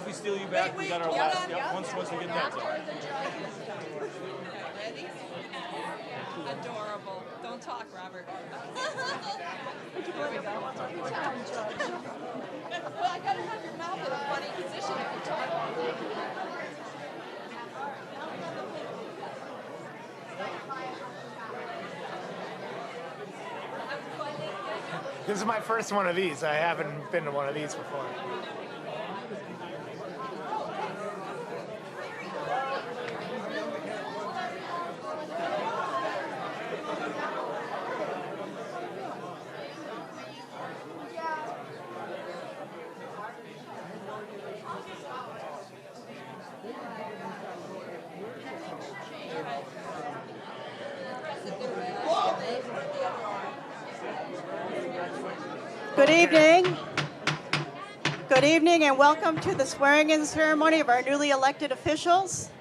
we steal you back, we got our last. Yep, once we get that done. Ready? Adorable. Don't talk, Robert. Here we go. Well, I gotta have your mouth in a funny position if you talk. This is my first one of these. I haven't been to one of these before. Good evening. Good evening and welcome to the swearing-in ceremony of our newly elected officials.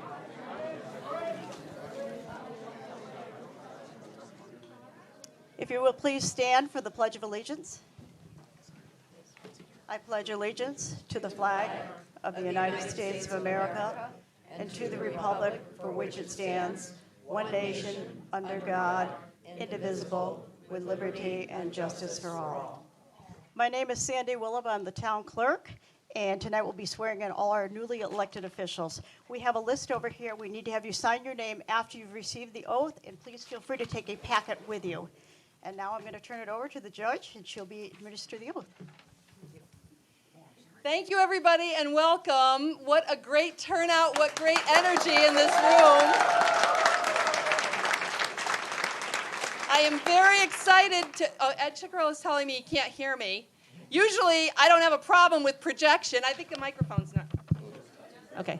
If you will please stand for the Pledge of Allegiance. I pledge allegiance to the flag of the United States of America and to the republic for which it stands, one nation, under God, indivisible, with liberty and justice for all. My name is Sandy Willab. I'm the town clerk, and tonight we'll be swearing in all our newly elected officials. We have a list over here. We need to have you sign your name after you've received the oath, and please feel free to take a packet with you. And now I'm going to turn it over to the judge, and she'll be administer the oath. Thank you, everybody, and welcome. What a great turnout, what great energy in this room. I am very excited to, Ed Chickarell is telling me he can't hear me. Usually, I don't have a problem with projection. I think the microphone's not. Okay.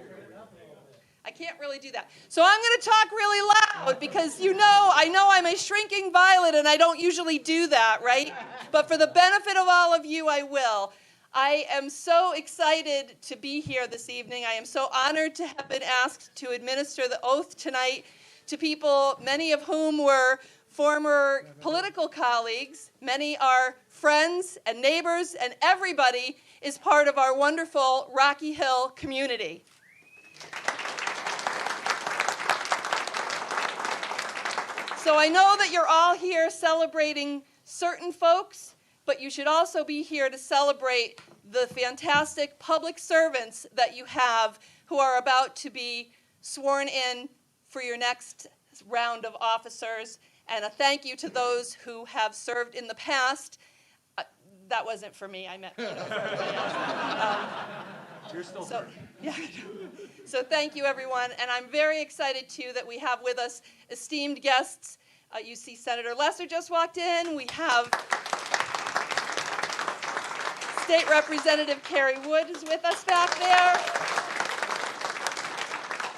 I can't really do that. So I'm going to talk really loud because I know I'm a shrinking violet and I don't usually do that, right? But for the benefit of all of you, I will. I am so excited to be here this evening. I am so honored to have been asked to administer the oath tonight to people, many of whom were former political colleagues. Many are friends and neighbors, and everybody is part of our wonderful Rocky Hill community. So I know that you're all here celebrating certain folks, but you should also be here to celebrate the fantastic public servants that you have who are about to be sworn in for your next round of officers. And a thank you to those who have served in the past. That wasn't for me. I meant for everybody else. You're still yeah. So thank you, everyone. And I'm very excited, too, that we have with us esteemed guests. You see Senator Lesser just walked in. We have State Representative Carrie Wood is with us back there.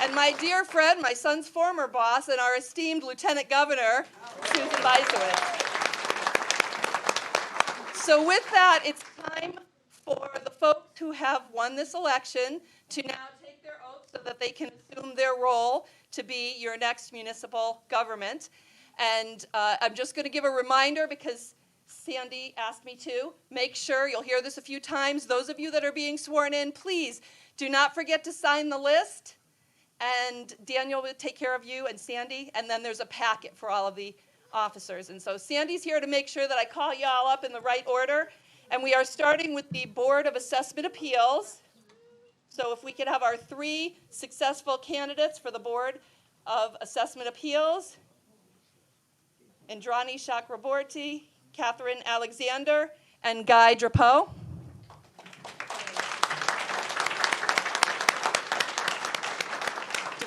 And my dear friend, my son's former boss, and our esteemed Lieutenant Governor, Susan Bysiewicz. So with that, it's time for the folks who have won this election to now take their oath so that they can assume their role to be your next municipal government. And I'm just going to give a reminder because Sandy asked me to. Make sure, you'll hear this a few times, those of you that are being sworn in, please do not forget to sign the list. And Daniel will take care of you and Sandy, and then there's a packet for all of the officers. And so Sandy's here to make sure that I call you all up in the right order. And we are starting with the Board of Assessment Appeals. So if we could have our 3 successful candidates for the Board of Assessment Appeals: Indrani Chakraborty, Catherine Alexander, and Guy Drapeau.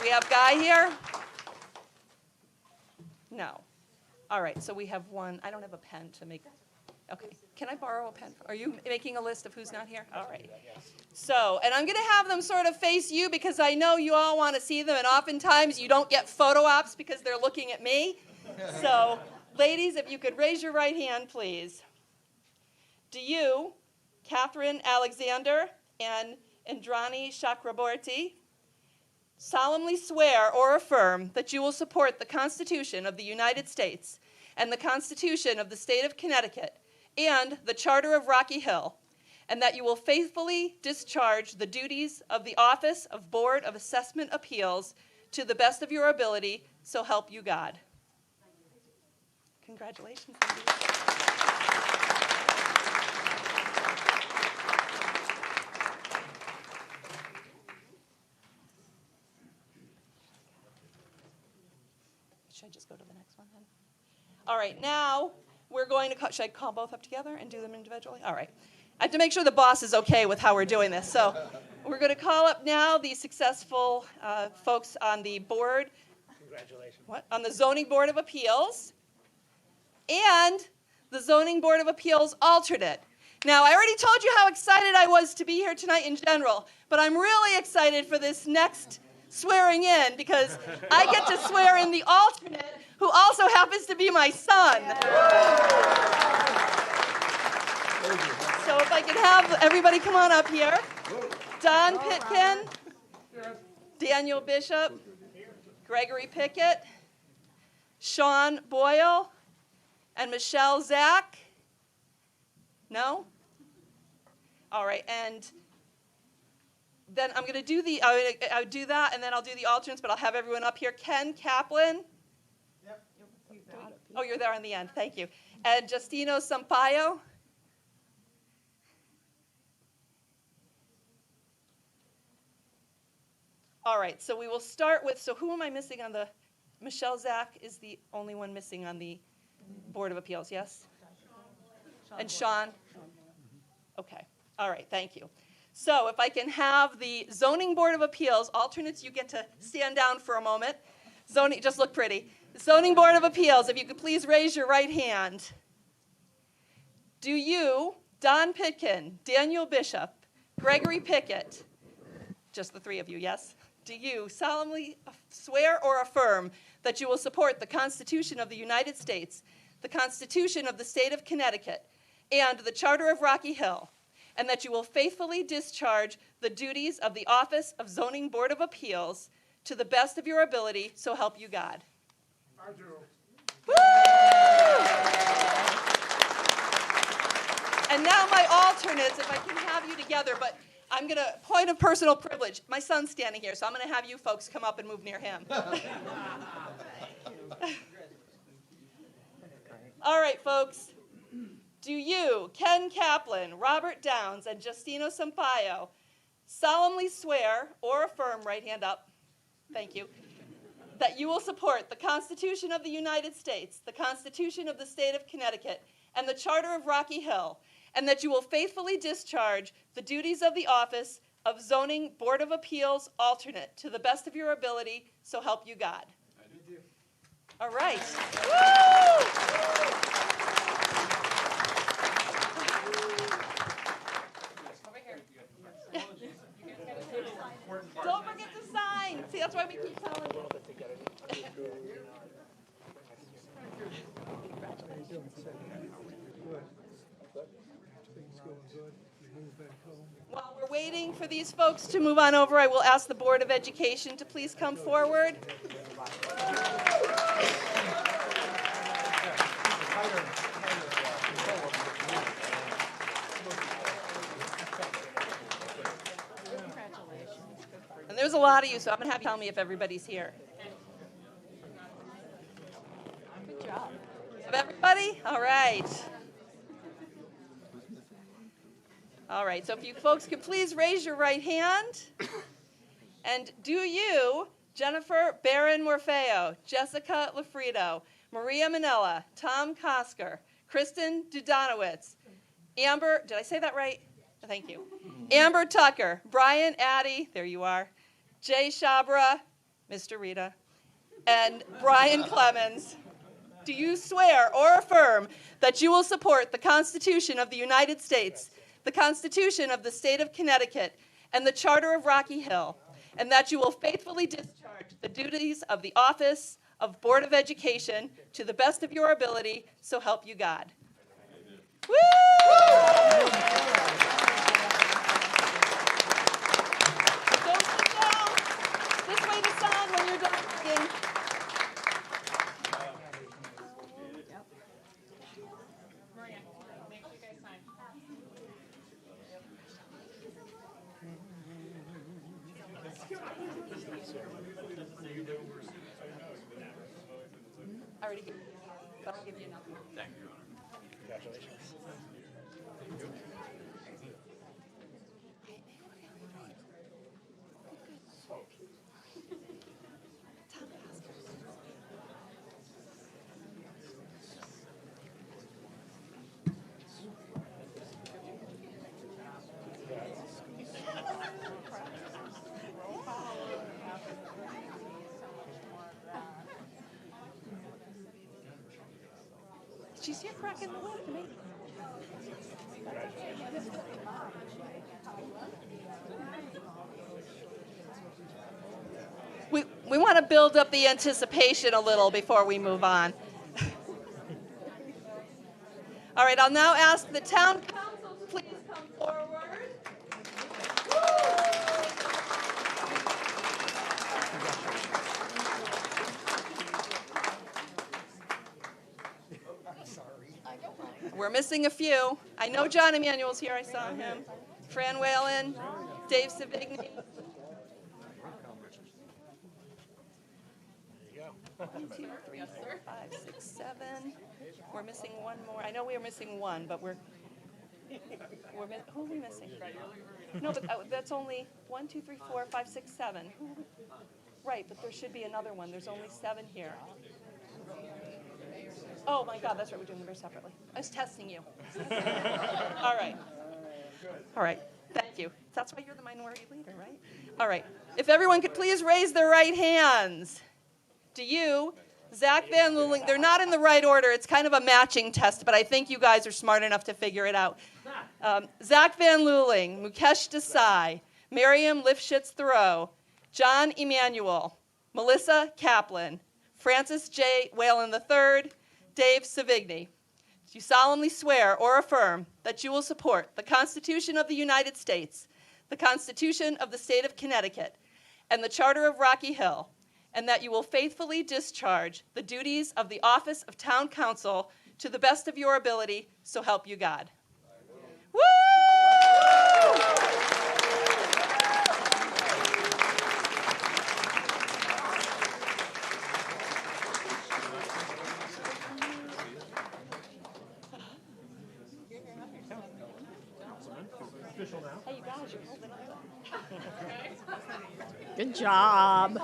We have Guy here? No. All right, so we have one. I don't have a pen to make. Okay, can I borrow a pen? Are you making a list of who's not here? All right. So, and I'm going to have them sort of face you because I know you all want to see them, and oftentimes you don't get photo ops because they're looking at me. So, ladies, if you could raise your right hand, please. Do you, Catherine Alexander and Indrani Chakraborty, solemnly swear or affirm that you will support the Constitution of the United States and the Constitution of the State of Connecticut and the Charter of Rocky Hill, and that you will faithfully discharge the duties of the Office of Board of Assessment Appeals to the best of your ability, so help you God. Congratulations, Cindy. Should I just go to the next one then? All right, now we're going to, should I call both up together and do them individually? All right. I have to make sure the boss is okay with how we're doing this. So we're going to call up now the successful folks on the board. Congratulations. What? On the Zoning Board of Appeals and the Zoning Board of Appeals alternate. Now, I already told you how excited I was to be here tonight in general, but I'm really excited for this next swearing in because I get to swear in the alternate who also happens to be my son. So if I can have everybody come on up here. Don Pitkin, Daniel Bishop, Gregory Pickett, Sean Boyle, and Michelle Zach. No? All right, and then I'm going to do I'll do that, and then I'll do the alternates, but I'll have everyone up here. Ken Kaplan. Yep. Oh, you're there on the end. Thank you. And Justino Sampaio. All right, so we will start with, so who am I missing on the, Michelle Zach is the only one missing on the Board of Appeals, yes? And Sean? Okay, all right, thank you. So if I can have the Zoning Board of Appeals, alternates, you get to stand down for a moment. Zoning, just look pretty. Zoning Board of Appeals, if you could please raise your right hand. Do you, Don Pitkin, Daniel Bishop, Gregory Pickett, just the three of you, yes? Do you solemnly swear or affirm that you will support the Constitution of the United States, the Constitution of the State of Connecticut, and the Charter of Rocky Hill, and that you will faithfully discharge the duties of the Office of Zoning Board of Appeals to the best of your ability, so help you God? I do. Woo! And now my alternates, if I can have you together, but I'm going to, point of personal privilege, my son's standing here, so I'm going to have you folks come up and move near him. All right, folks. Do you, Ken Kaplan, Robert Downs, and Justino Sampaio, solemnly swear or affirm, right hand up, thank you, that you will support the Constitution of the United States, the Constitution of the State of Connecticut, and the Charter of Rocky Hill, and that you will faithfully discharge the duties of the Office of Zoning Board of Appeals alternate to the best of your ability, so help you God? I do. All right. Woo! Over here. Don't forget to sign. See, that's why we keep telling you. While we're waiting for these folks to move on over, I will ask the Board of Education to please come forward. And there's a lot of you, so I'm going to have you tell me if everybody's here. Good job. Of everybody? All right. All right, so if you folks could please raise your right hand. And do you, Jennifer Barron Morfeo, Jessica Lafrido, Maria Manella, Tom Kosker, Kristen Dudanowitz, Amber, did I say that right? Thank you. Amber Tucker, Brian Addy, there you are, Jay Shabra, Mr. Rita, and Brian Clemens. Do you swear or affirm that you will support the Constitution of the United States, the Constitution of the State of Connecticut, and the Charter of Rocky Hill, and that you will faithfully discharge the duties of the Office of Board of Education to the best of your ability, so help you God? Woo! Don't sit down. This way to sign when you're done reading. already given you one, but I'll give you another one. Thank you. Congratulations. She's here cracking the whip to me. We want to build up the anticipation a little before we move on. All right, I'll now ask the town council to please come forward. We're missing a few. I know John Emanuel's here. I saw him. Fran Whalen, Dave Savigny. There you go. 1, 2, 3, 4, 5, 6, 7. We're missing one more. I know we are missing one, but who are we missing? No, but that's only 1, 2, 3, 4, 5, 6, 7. Right, but there should be another one. There's only 7 here. Oh my God, that's right. We're doing them very separately. I was testing you. All right. All right. Thank you. That's why you're the minority leader, right? All right. If everyone could please raise their right hands. Do you, Zach Van Luling, they're not in the right order. It's kind of a matching test, but I think you guys are smart enough to figure it out. Zach Van Luling, Mukesh Desai, Miriam Lifshitz-Thoreau, John Emanuel, Melissa Kaplan, Francis J. Whalen III, Dave Savigny. Do you solemnly swear or affirm that you will support the Constitution of the United States, the Constitution of the State of Connecticut, and the Charter of Rocky Hill, and that you will faithfully discharge the duties of the office of Town Council to the best of your ability, so help you God? Woo! Hey, you guys, you're holding up. Good job.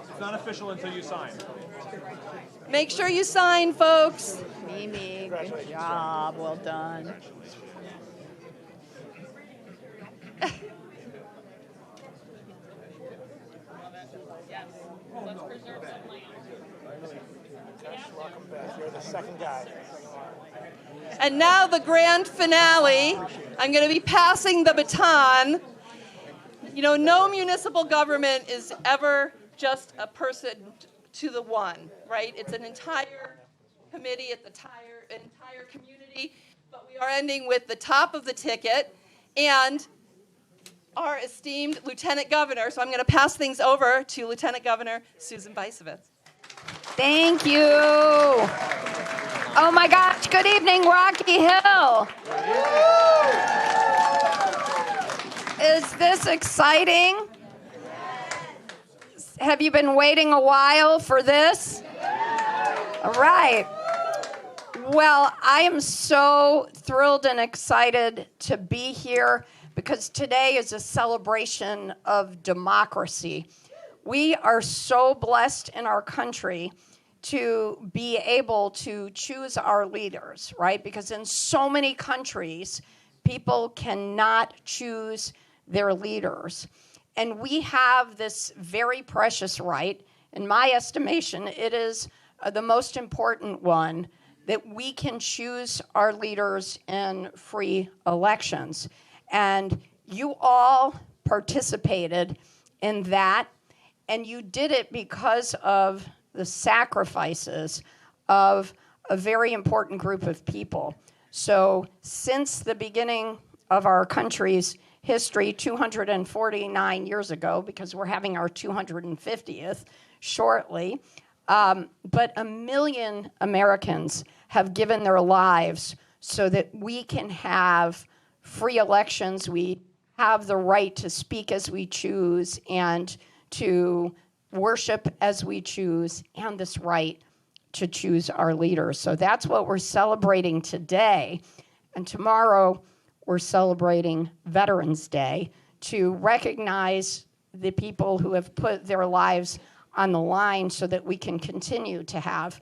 It's not official until you sign. Make sure you sign, folks. Mimi, good job. Well done. Welcome back. You're the second guy. And now the grand finale. I'm going to be passing the baton. You know, no municipal government is ever just a person to the one, right? It's an entire committee, it's an entire community. But we are ending with the top of the ticket and our esteemed Lieutenant Governor. So I'm going to pass things over to Lieutenant Governor Susan Bysovitz. Thank you. Oh my gosh, good evening, Rocky Hill. Is this exciting? Have you been waiting a while for this? All right. Well, I am so thrilled and excited to be here because today is a celebration of democracy. We are so blessed in our country to be able to choose our leaders, right? Because in so many countries, people cannot choose their leaders. And we have this very precious right. In my estimation, it is the most important one that we can choose our leaders in free elections. And you all participated in that, and you did it because of the sacrifices of a very important group of people. So since the beginning of our country's history 249 years ago, because we're having our 250th shortly, but 1 million Americans have given their lives so that we can have free elections. We have the right to speak as we choose and to worship as we choose, and this right to choose our leaders. So that's what we're celebrating today. And tomorrow, we're celebrating Veterans Day to recognize the people who have put their lives on the line so that we can continue to have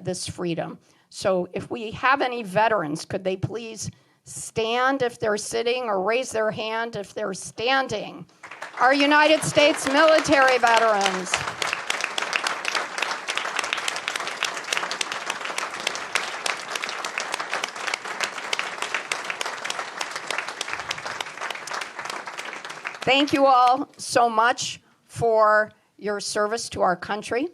this freedom. So if we have any veterans, could they please stand if they're sitting or raise their hand if they're standing? Our United States military veterans. Thank you all so much for your service to our country.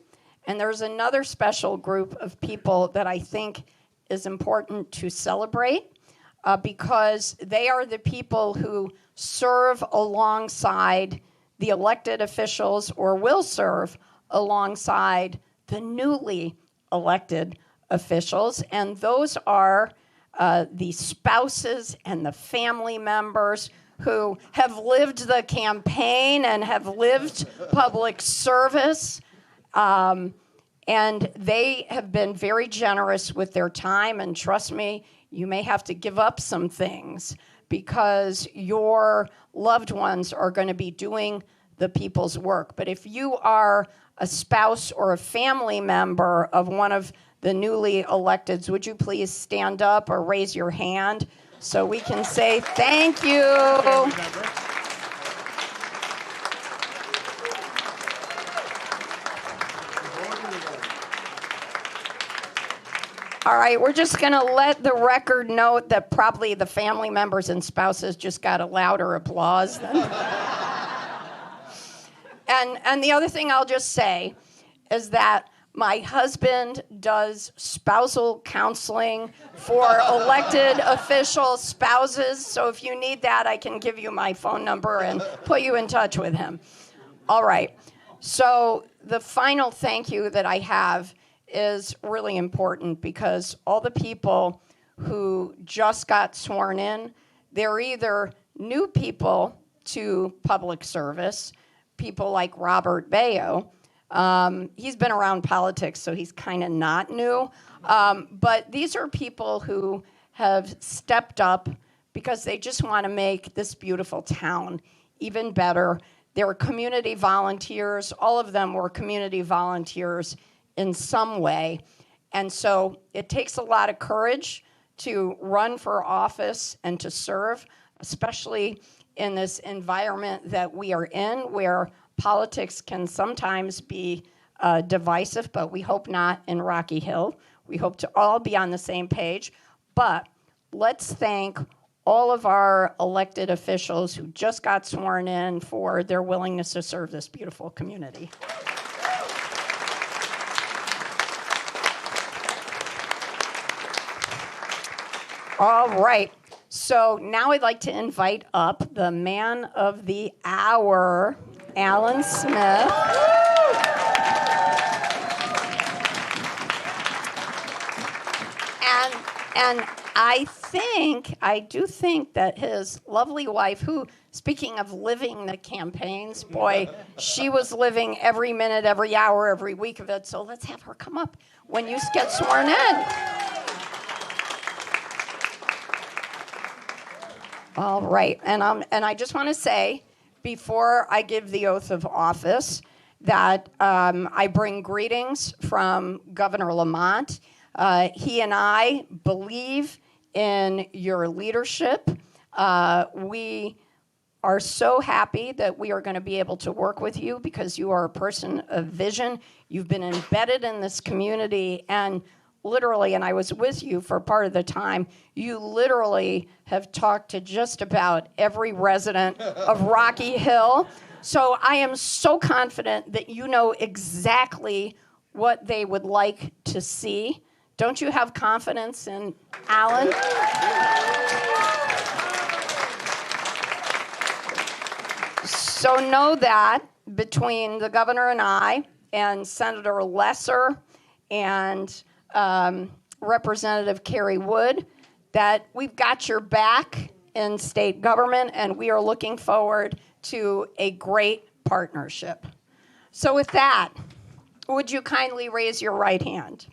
And there's another special group of people that I think is important to celebrate because they are the people who serve alongside the elected officials or will serve alongside the newly elected officials. And those are the spouses and the family members who have lived the campaign and have lived public service. And they have been very generous with their time. And trust me, you may have to give up some things because your loved ones are going to be doing the people's work. But if you are a spouse or a family member of one of the newly electeds, would you please stand up or raise your hand so we can say thank you? All right, we're just going to let the record note that probably the family members and spouses just got a louder applause than. And the other thing I'll just say is that my husband does spousal counseling for elected official spouses. So if you need that, I can give you my phone number and put you in touch with him. All right. So the final thank you that I have is really important because all the people who just got sworn in, they're either new people to public service, people like Robert Baio. He's been around politics, so he's kind of not new. But these are people who have stepped up because they just want to make this beautiful town even better. They're community volunteers. All of them were community volunteers in some way. And so it takes a lot of courage to run for office and to serve, especially in this environment that we are in where politics can sometimes be divisive, but we hope not in Rocky Hill. We hope to all be on the same page. But let's thank all of our elected officials who just got sworn in for their willingness to serve this beautiful community. All right. So now I'd like to invite up the man of the hour, Alan Smith. And I do think that his lovely wife, who, speaking of living the campaigns, boy, she was living every minute, every hour, every week of it. So let's have her come up when you get sworn in. All right, and I just want to say, before I give the oath of office, that I bring greetings from Governor Lamont. He and I believe in your leadership. We are so happy that we are going to be able to work with you because you are a person of vision. You've been embedded in this community, and literally, and I was with you for part of the time, you literally have talked to just about every resident of Rocky Hill. So I am so confident that you know exactly what they would like to see. Don't you have confidence in Alan? So know that between the governor and I and Senator Lesser and Representative Kerry Wood, that we've got your back in state government, and we are looking forward to a great partnership. So with that, would you kindly raise your right hand?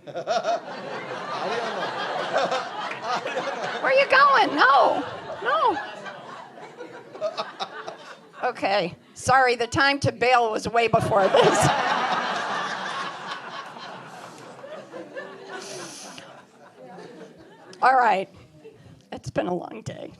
Where are you going? No. Okay. Sorry, the time to bail was way before this. All right. It's been a long day.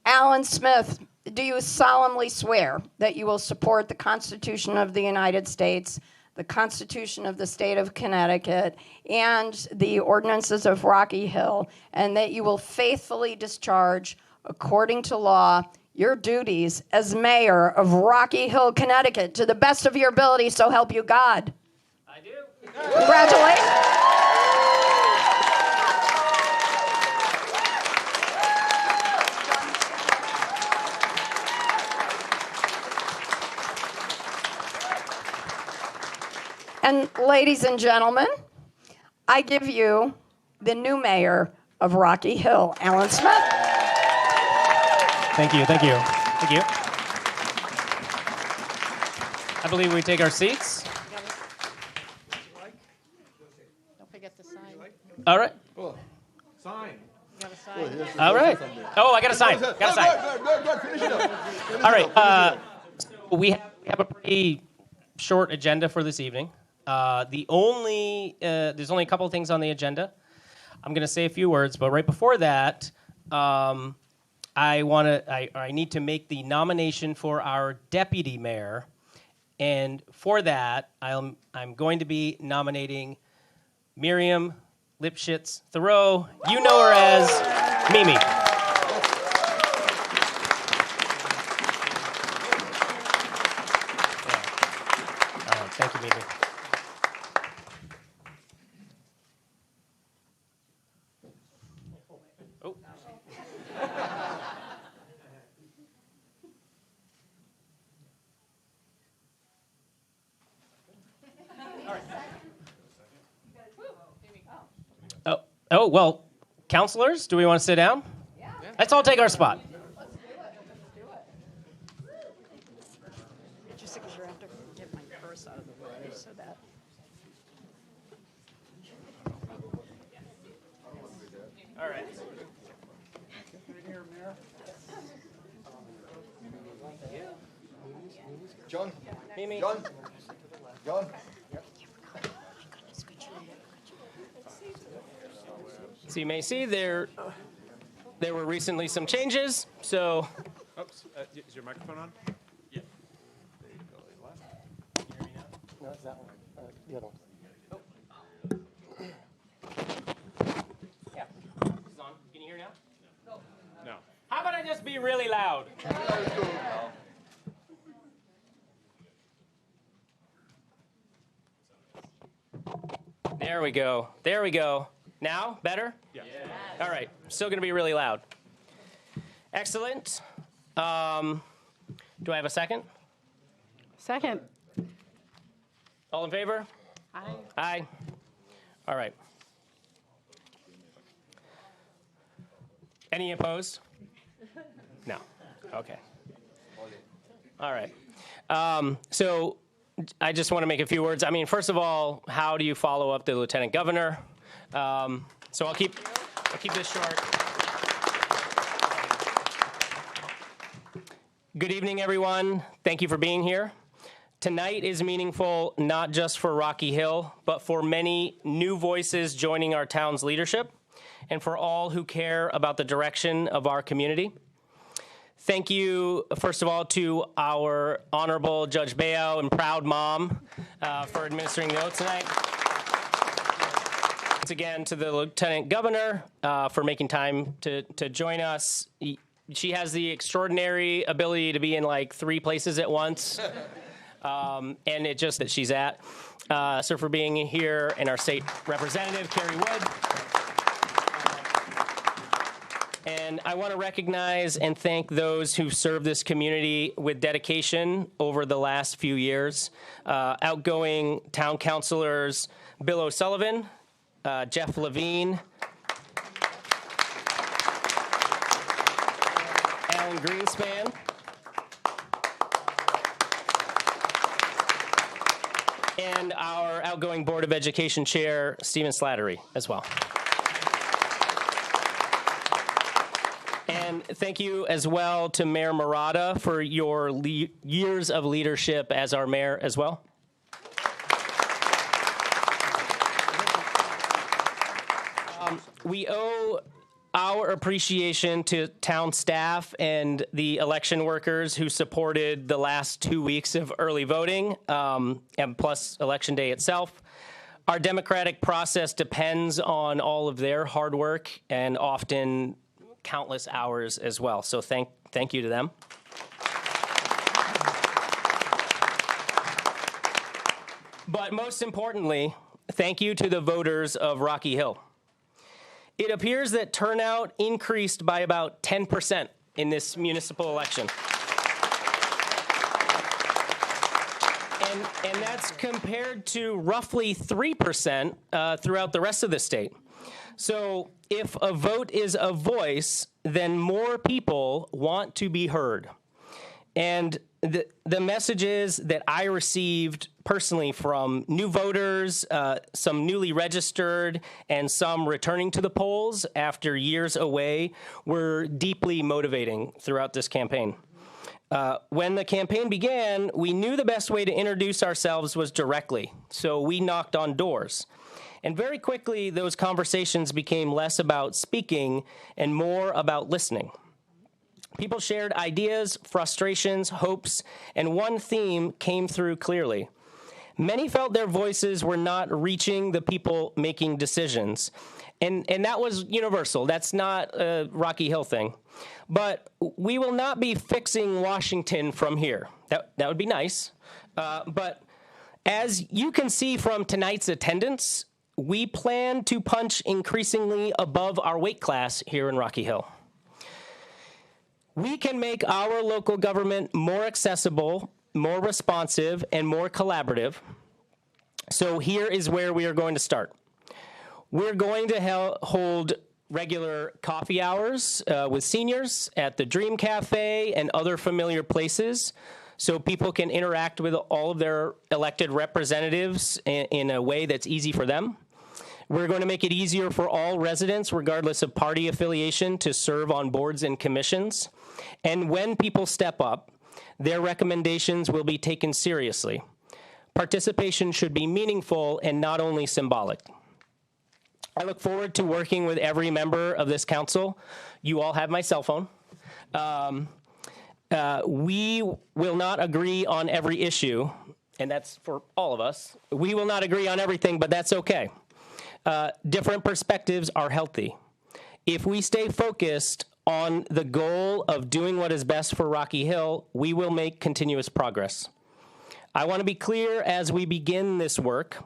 Alan Smith, do you solemnly swear that you will support the Constitution of the United States, the Constitution of the State of Connecticut, and the ordinances of Rocky Hill, and that you will faithfully discharge, according to law, your duties as mayor of Rocky Hill, Connecticut, to the best of your ability, so help you God? I do. Congratulations. And ladies and gentlemen, I give you the new mayor of Rocky Hill, Alan Smith. Thank you. I believe we take our seats. Don't forget to sign. All right. Sign. You gotta sign. All right. Oh, I got to sign. All right. So we have a pretty short agenda for this evening. There's only a couple of things on the agenda. I'm going to say a few words, but right before that, I need to make the nomination for our deputy mayor, and for that, I'm going to be nominating Miriam Lipschitz Thoreau. You know her as Mimi. All right, thank you, Mimi. Oh. Oh, well, counselors, do we want to sit down? Yeah. Let's all take our spot. Just because you have to get my purse out of the way so that. All right. John? Mimi. John? John? So you may see there were recently some changes, so... Oops. Is your microphone on? Yeah. There you go. No, it's that one. The other one. Yeah. This is on. Can you hear now? No. How about I just be really loud? There we go. There we go. Now, better? Yeah. All right. Still going to be really loud. Excellent. Do I have a second? Second. All in favor? Aye. Aye. All right. Any opposed? No. Okay. All right. So I just want to make a few words. I mean, first of all, how do you follow up the lieutenant governor? So I'll keep this short. Good evening, everyone. Thank you for being here. Tonight is meaningful not just for Rocky Hill, but for many new voices joining our town's leadership, and for all who care about the direction of our community. Thank you, first of all, to our Honorable Judge Baio and proud mom for administering the oath tonight. Once again, to the Lieutenant Governor for making time to join us. She has the extraordinary ability to be in like 3 places at once, and it just that she's at. So for being here, and our state representative, Carrie Wood. And I want to recognize and thank those who served this community with dedication over the last few years. Outgoing town councilors Bill O'Sullivan, Jeff Levine, Alan Greenspan. And our outgoing Board of Education Chair, Stephen Slattery, as well. And thank you as well to Mayor Murata for your years of leadership as our mayor as well. We owe our appreciation to town staff and the election workers who supported the last 2 weeks of early voting, and plus Election Day itself. Our democratic process depends on all of their hard work and often countless hours as well. So thank you to them. But most importantly, thank you to the voters of Rocky Hill. It appears that turnout increased by about 10% in this municipal election. And that's compared to roughly 3% throughout the rest of the state. So if a vote is a voice, then more people want to be heard. And the messages that I received personally from new voters, some newly registered, and some returning to the polls after years away were deeply motivating throughout this campaign. When the campaign began, we knew the best way to introduce ourselves was directly, so we knocked on doors. And very quickly, those conversations became less about speaking and more about listening. People shared ideas, frustrations, hopes, and one theme came through clearly. Many felt their voices were not reaching the people making decisions. And that was universal. That's not a Rocky Hill thing. But we will not be fixing Washington from here. That would be nice. But as you can see from tonight's attendance, we plan to punch increasingly above our weight class here in Rocky Hill. We can make our local government more accessible, more responsive, and more collaborative. So here is where we are going to start. We're going to hold regular coffee hours with seniors at the Dream Cafe and other familiar places so people can interact with all of their elected representatives in a way that's easy for them. We're going to make it easier for all residents, regardless of party affiliation, to serve on boards and commissions. And when people step up, their recommendations will be taken seriously. Participation should be meaningful and not only symbolic. I look forward to working with every member of this council. You all have my cell phone. We will not agree on every issue, and that's for all of us. We will not agree on everything, but that's okay. Different perspectives are healthy. If we stay focused on the goal of doing what is best for Rocky Hill, we will make continuous progress. I want to be clear as we begin this work.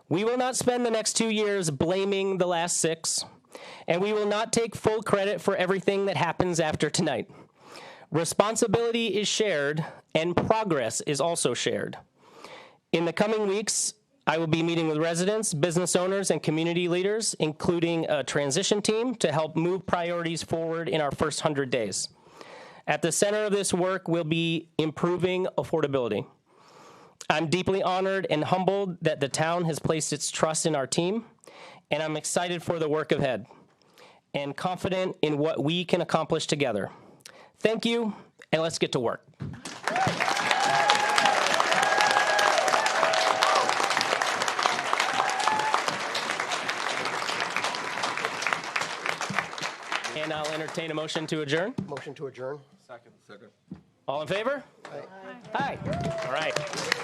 We will not spend the next 2 years blaming the last 6, and we will not take full credit for everything that happens after tonight. Responsibility is shared, and progress is also shared. In the coming weeks, I will be meeting with residents, business owners, and community leaders, including a transition team, to help move priorities forward in our first 100 days. At the center of this work will be improving affordability. I'm deeply honored and humbled that the town has placed its trust in our team, and I'm excited for the work ahead and confident in what we can accomplish together. Thank you, and let's get to work. And I'll entertain a motion to adjourn. Motion to adjourn. Second. All in favor? Aye. All right.